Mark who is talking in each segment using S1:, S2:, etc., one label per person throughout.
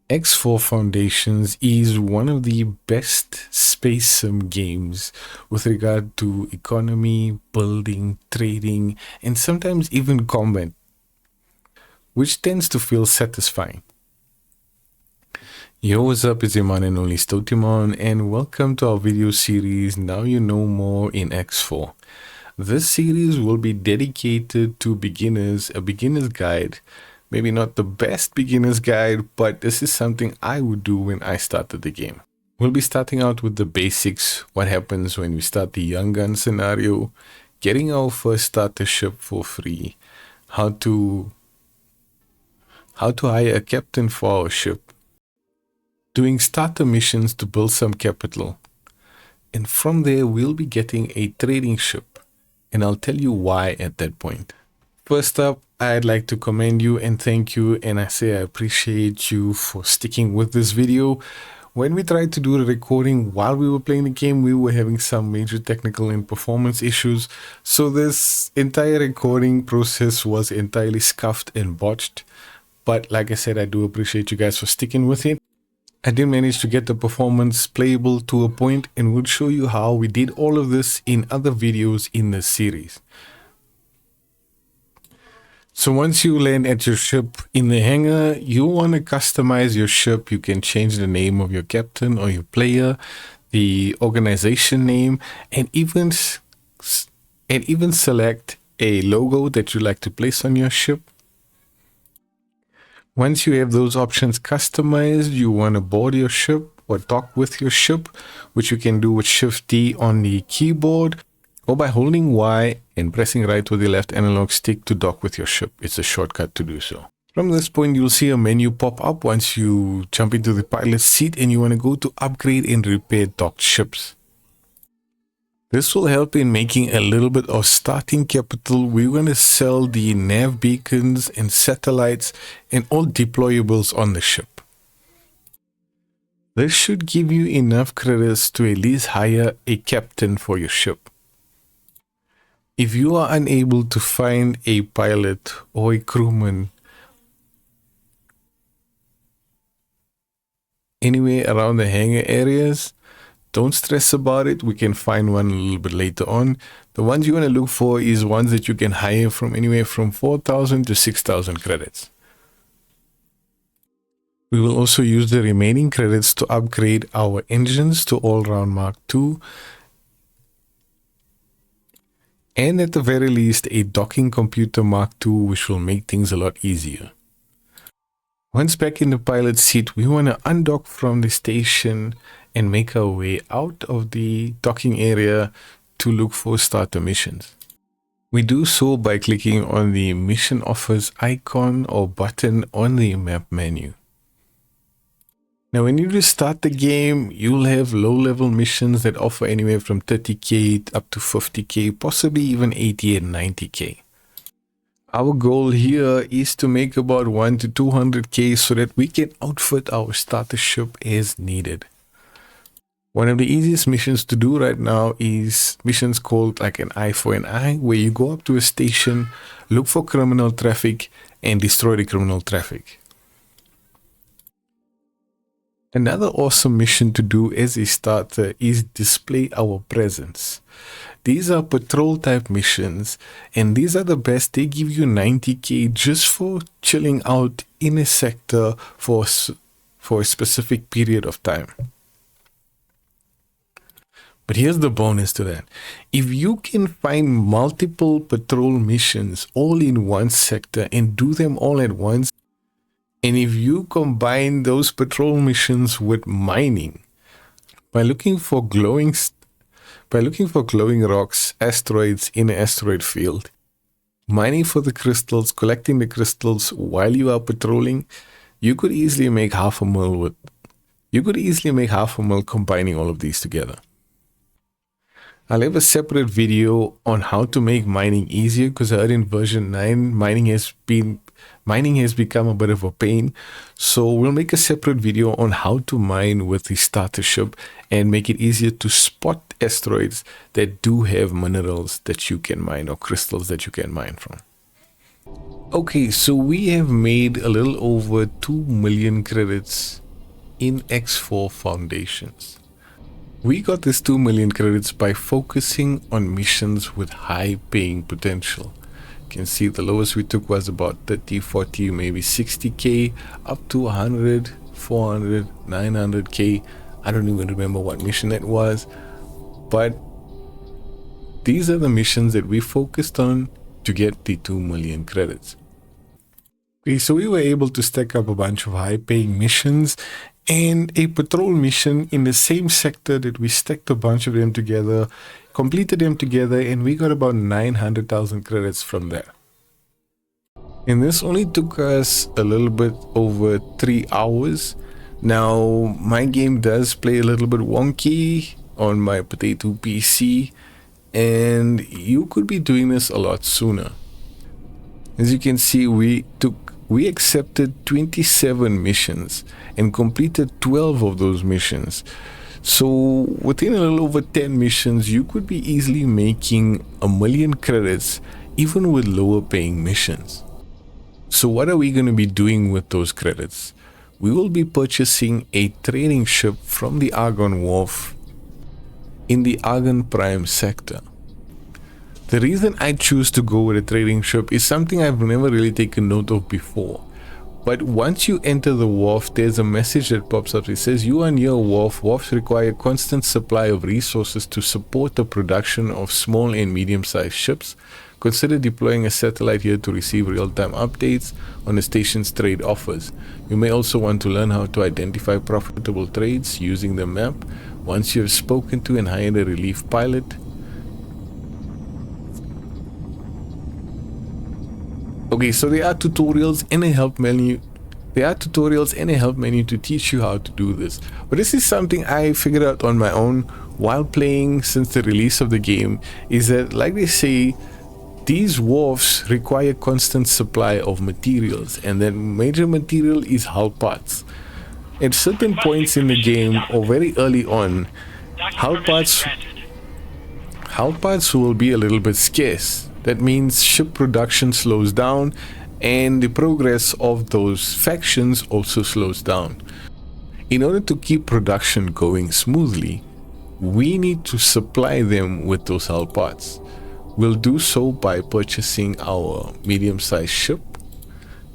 S1: X4 Foundations is one of the best space sim games with regard to economy, building, trading, and sometimes even combat, which tends to feel satisfying. Yo, what's up? It's your man and only Stotimon, and welcome to our video series, Now You Know More in X4. This series will be dedicated to beginners, a beginner's guide. Maybe not the best beginner's guide, but this is something I would do when I started the game. We'll be starting out with the basics, what happens when we start the young gun scenario, getting our first starter ship for free, how to hire a captain for our ship, doing starter missions to build some capital, and from there we'll be getting a trading ship, and I'll tell you why at that point. First up, I'd like to commend you and thank you, and I say I appreciate you for sticking with this video. When we tried to do the recording while we were playing the game, we were having some major technical and performance issues, so this entire recording process was entirely scuffed and botched. But like I said, I do appreciate you guys for sticking with it. I did manage to get the performance playable to a point, and we'll show you how we did all of this in other videos in this series. So once you land at your ship in the hangar, you want to customize your ship. You can change the name of your captain or your player, the organization name, and even select a logo that you like to place on your ship. Once you have those options customized, you want to board your ship or dock with your ship, which you can do with Shift D on the keyboard, or by holding Y and pressing right with the left analog stick to dock with your ship. It's a shortcut to do so. From this point, you'll see a menu pop up once you jump into the pilot's seat and you want to go to upgrade and repair docked ships. This will help in making a little bit of starting capital. We're going to sell the nav beacons and satellites and all deployables on the ship. This should give you enough credits to at least hire a captain for your ship. If you are unable to find a pilot or a crewman anywhere around the hangar areas, don't stress about it. We can find one a little bit later on. The ones you want to look for is ones that you can hire from anywhere from 4,000 to 6,000 credits. We will also use the remaining credits to upgrade our engines to all-round Mark II. And at the very least, a docking computer Mark II, which will make things a lot easier. Once back in the pilot's seat, we want to undock from the station and make our way out of the docking area to look for starter missions. We do so by clicking on the mission offers icon or button on the map menu. Now, when you just start the game, you'll have low-level missions that offer anywhere from 30k up to 50k, possibly even 80 and 90k. Our goal here is to make about 1 to 200k so that we can outfit our starter ship as needed. One of the easiest missions to do right now is missions called like an eye for an eye, where you go up to a station, look for criminal traffic, and destroy the criminal traffic. Another awesome mission to do as a starter is display our presence. These are patrol type missions, and these are the best. They give you 90k just for chilling out in a sector for a specific period of time. But here's the bonus to that. If you can find multiple patrol missions all in one sector and do them all at once, and if you combine those patrol missions with mining, by looking for glowing rocks, asteroids in an asteroid field, mining for the crystals, collecting the crystals while you are patrolling, you could easily make half a mil combining all of these together. I'll have a separate video on how to make mining easier, because I heard in version 9 mining has become a bit of a pain. So we'll make a separate video on how to mine with the starter ship and make it easier to spot asteroids that do have minerals that you can mine or crystals that you can mine from. Okay, so we have made a little over 2 million credits in X4 Foundations. We got this 2 million credits by focusing on missions with high paying potential. You can see the lowest we took was about 30, 40, maybe 60k, up to 100, 400, 900k. I don't even remember what mission it was, but these are the missions that we focused on to get the 2 million credits. Okay, so we were able to stack up a bunch of high paying missions and a patrol mission in the same sector that we stacked a bunch of them together, completed them together, and we got about 900,000 credits from there. And this only took us a little bit over 3 hours. Now, my game does play a little bit wonky on my potato PC, and you could be doing this a lot sooner. As you can see, we accepted 27 missions and completed 12 of those missions. So within a little over 10 missions, you could be easily making 1 million credits even with lower paying missions. So what are we going to be doing with those credits? We will be purchasing a trading ship from the Argon Wharf in the Argon Prime sector. The reason I choose to go with a trading ship is something I've never really taken note of before. But once you enter the wharf, there's a message that pops up. It says, "You are near a wharf. Wharfs require constant supply of resources to support the production of small and medium-sized ships. Consider deploying a satellite here to receive real-time updates on the station's trade offers. You may also want to learn how to identify profitable trades using the map. Once you have spoken to and hired a relief pilot." Okay, so there are tutorials and a help menu. To teach you how to do this. But this is something I figured out on my own while playing since the release of the game, is that, like they say, these wharfs require constant supply of materials, and that major material is hull parts. At certain points in the game, or very early on, hull parts will be a little bit scarce. That means ship production slows down, and the progress of those factions also slows down. In order to keep production going smoothly, we need to supply them with those hull parts. We'll do so by purchasing our medium-sized ship.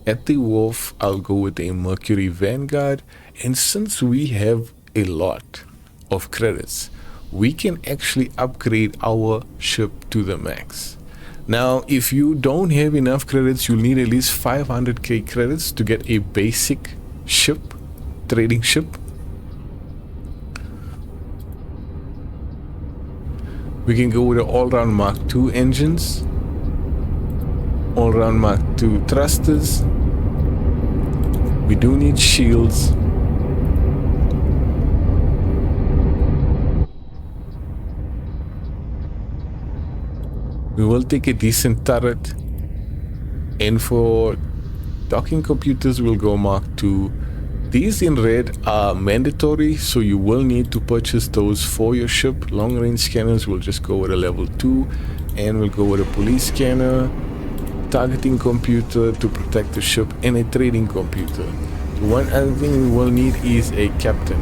S1: At the wharf, I'll go with a Mercury Vanguard, and since we have a lot of credits, we can actually upgrade our ship to the max. Now, if you don't have enough credits, you'll need at least 500k credits to get a basic ship, trading ship. We can go with the all-round Mark II engines, all-round Mark II thrusters. We do need shields. We will take a decent turret, and for docking computers we'll go Mark II. These in red are mandatory, so you will need to purchase those for your ship. Long range scanners will just go with a level 2, and we'll go with a police scanner, targeting computer to protect the ship, and a trading computer. The one other thing we will need is a captain.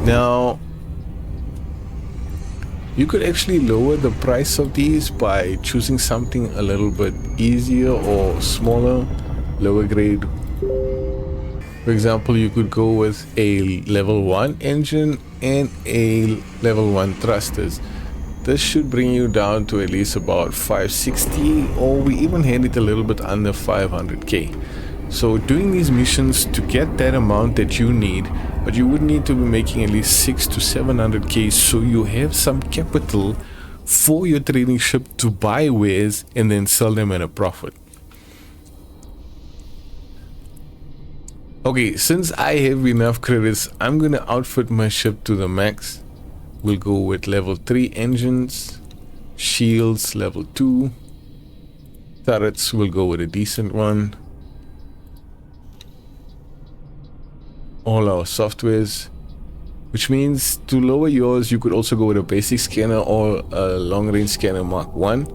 S1: Now, you could actually lower the price of these by choosing something a little bit easier or smaller, lower grade. For example, you could go with a level 1 engine and a level 1 thrusters. This should bring you down to at least about 560, or we even had it a little bit under 500k. So doing these missions to get that amount that you need, but you would need to be making at least 600 to 700k, so you have some capital for your trading ship to buy wares and then sell them at a profit. Okay, since I have enough credits, I'm gonna outfit my ship to the max. We'll go with level 3 engines, shields level 2, turrets will go with a decent one. All our softwares, which means to lower yours, you could also go with a basic scanner or a long range scanner Mark 1.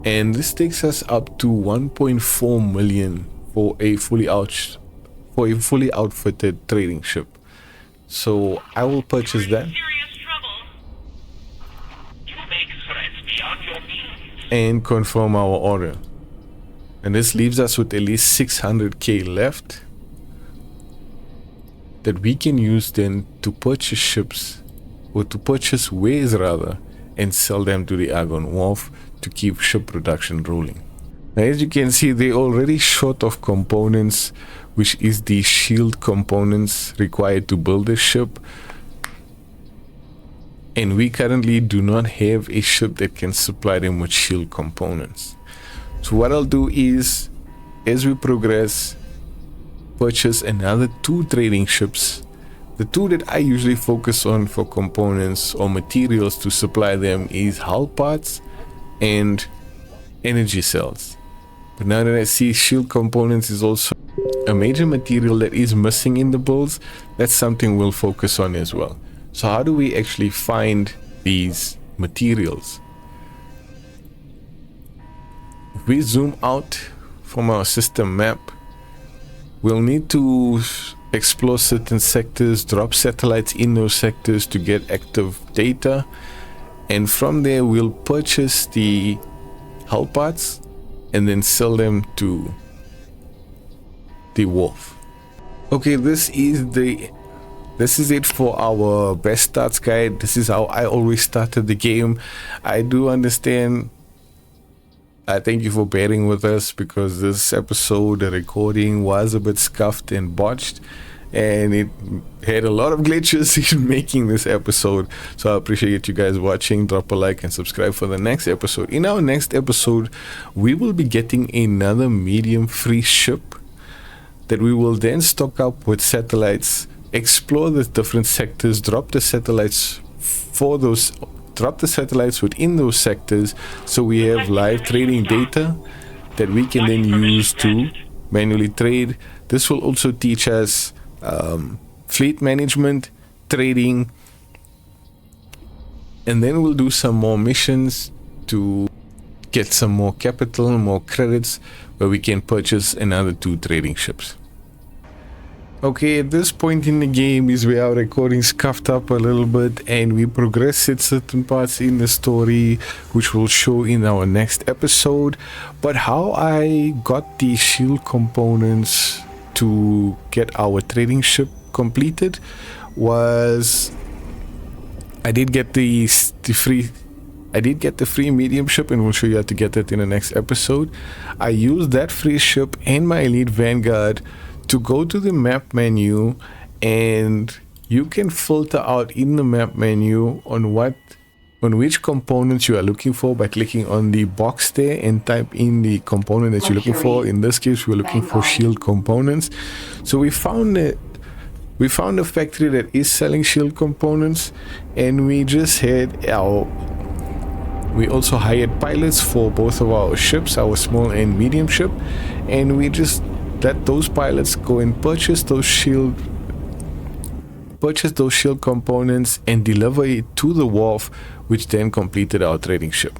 S1: and this takes us up to 1.4 million for a fully outfitted trading ship. So I will purchase that and confirm our order. And this leaves us with at least 600k left that we can use then to purchase ships, or to purchase wares rather, and sell them to the Argon Wharf to keep ship production rolling. Now, as you can see, they're already short of components, which is the shield components required to build a ship. And we currently do not have a ship that can supply them with shield components. So what I'll do is, as we progress, purchase another 2 trading ships. The 2 that I usually focus on for components or materials to supply them is hull parts and energy cells. But now that I see shield components is also a major material that is missing in the builds, that's something we'll focus on as well. So how do we actually find these materials? If we zoom out from our system map, we'll need to explore certain sectors, drop satellites in those sectors to get active data, and from there we'll purchase the hull parts and then sell them to the wharf. Okay, this is it for our best starts guide. This is how I always started the game. I do understand. I thank you for bearing with us, because this episode, the recording was a bit scuffed and botched, and it had a lot of glitches in making this episode. So I appreciate you guys watching. Drop a like and subscribe for the next episode. In our next episode, we will be getting another medium free ship that we will then stock up with satellites, explore the different sectors, drop the satellites within those sectors, so we have live trading data that we can then use to manually trade. This will also teach us fleet management, trading, and then we'll do some more missions to get some more capital, more credits, where we can purchase another 2 trading ships. Okay, at this point in the game is where our recording scuffed up a little bit, and we progressed at certain parts in the story, which we'll show in our next episode. But how I got the shield components to get our trading ship completed was I did get the free medium ship, and we'll show you how to get that in the next episode. I used that free ship and my elite vanguard to go to the map menu, and you can filter out in the map menu on which components you are looking for by clicking on the box there and type in the component that you're looking for. In this case, we're looking for shield components. So we found a factory that is selling shield components, and we also hired pilots for both of our ships, our small and medium ship, and we just let those pilots go and purchase those shield components and deliver it to the wharf, which then completed our trading ship.